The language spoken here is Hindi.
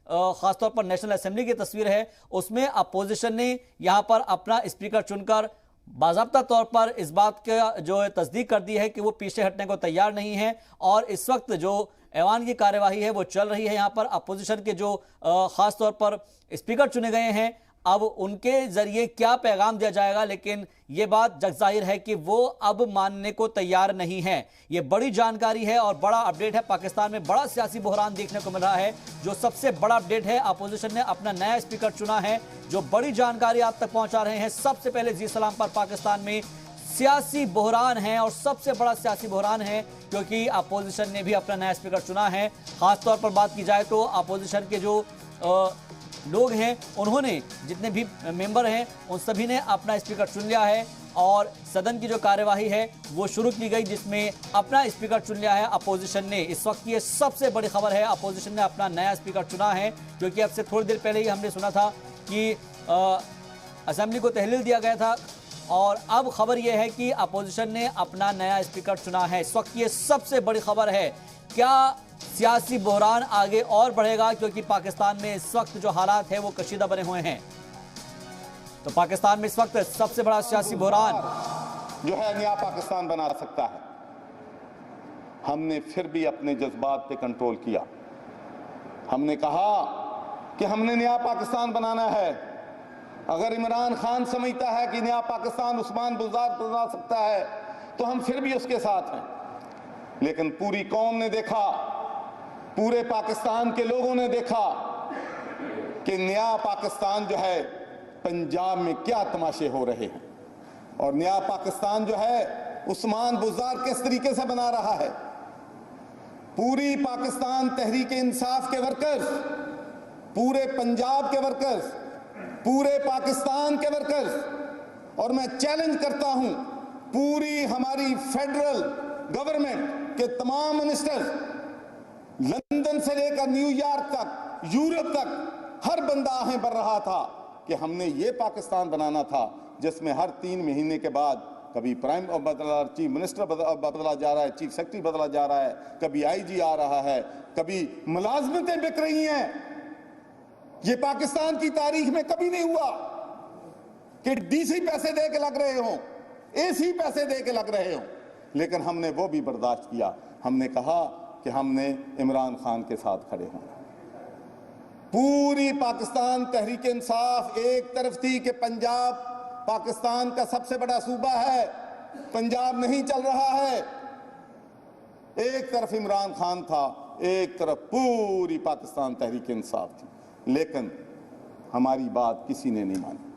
खासतौर पर नेशनल असेंबली की तस्वीर है, उसमें अपोजिशन ने यहां पर अपना स्पीकर चुनकर बाज़ाब्ता तौर पर इस बात का जो है तस्दीक कर दी है कि वो पीछे हटने को तैयार नहीं है। और इस वक्त जो ऐवान की कार्यवाही है वो चल रही है, यहां पर अपोजिशन के जो खास तौर पर स्पीकर चुने गए हैं, अब उनके जरिए क्या पैगाम दिया जाएगा, लेकिन यह बात जगजाहिर है कि वो अब मानने को तैयार नहीं है। यह बड़ी जानकारी है और बड़ा अपडेट है। पाकिस्तान में बड़ा सियासी बहरान देखने को मिल रहा है। जो सबसे बड़ा अपडेट है, अपोजिशन ने अपना नया स्पीकर चुना है। जो बड़ी जानकारी आप तक पहुंचा रहे हैं सबसे पहले जी सलाम पर। पाकिस्तान में सियासी बहरान है और सबसे बड़ा सियासी बहरान है क्योंकि अपोजिशन ने भी अपना नया स्पीकर चुना है। खासतौर पर बात की जाए तो अपोजिशन के जो लोग हैं, उन्होंने जितने भी मेंबर हैं उन सभी ने अपना स्पीकर चुन लिया है और सदन की जो कार्यवाही है वो शुरू की गई, जिसमें अपना स्पीकर चुन लिया है अपोजिशन ने। इस वक्त की ये सबसे बड़ी खबर है, अपोजिशन ने अपना नया स्पीकर चुना है, क्योंकि अब से थोड़ी देर पहले ही हमने सुना था कि असेंबली को तहलील दिया गया था और अब खबर यह है कि अपोजिशन ने अपना नया स्पीकर चुना है। इस वक्त ये सबसे बड़ी खबर है। क्या सियासी बहरान आगे और बढ़ेगा, क्योंकि पाकिस्तान में इस वक्त जो हालात है वो कशीदा बने हुए हैं। तो पाकिस्तान में इस वक्त सबसे बड़ा सियासी बहरान जो है नया पाकिस्तान बना सकता है। हमने फिर भी अपने जज्बात पे कंट्रोल किया। हमने कहा कि हमने नया पाकिस्तान बनाना है। अगर इमरान खान समझता है कि नया पाकिस्तान उस्मान बुज़दार बना सकता है तो हम फिर भी उसके साथ हैं। लेकिन पूरी कौम ने देखा, पूरे पाकिस्तान के लोगों ने देखा कि नया पाकिस्तान जो है पंजाब में क्या तमाशे हो रहे हैं और नया पाकिस्तान जो है उस्मान बुज़दार किस तरीके से बना रहा है। पूरी पाकिस्तान तहरीक इंसाफ के वर्कर्स, पूरे पंजाब के वर्कर्स, पूरे पाकिस्तान के वर्कर्स, और मैं चैलेंज करता हूं पूरी हमारी फेडरल गवर्नमेंट के तमाम मिनिस्टर्स, लंदन से लेकर न्यूयॉर्क तक, यूरोप तक, हर बंदा आहें भर रहा था कि हमने ये पाकिस्तान बनाना था जिसमें हर 3 महीने के बाद कभी प्राइम बदला, चीफ मिनिस्टर बदला जा रहा है, चीफ सेक्रेटरी बदला जा रहा है, कभी आईजी आ रहा है, कभी मुलाजमतें बिक रही हैं। ये पाकिस्तान की तारीख में कभी नहीं हुआ कि डीसी पैसे दे के लग रहे हों, एसी पैसे दे के लग रहे हों। लेकिन हमने वो भी बर्दाश्त किया। हमने कहा कि हमने इमरान खान के साथ खड़े हों। पूरी पाकिस्तान तहरीक इंसाफ एक तरफ थी कि पंजाब पाकिस्तान का सबसे बड़ा सूबा है, पंजाब नहीं चल रहा है। एक तरफ इमरान खान था, एक तरफ पूरी पाकिस्तान तहरीक इंसाफ थी। लेकिन हमारी बात किसी ने नहीं मानी।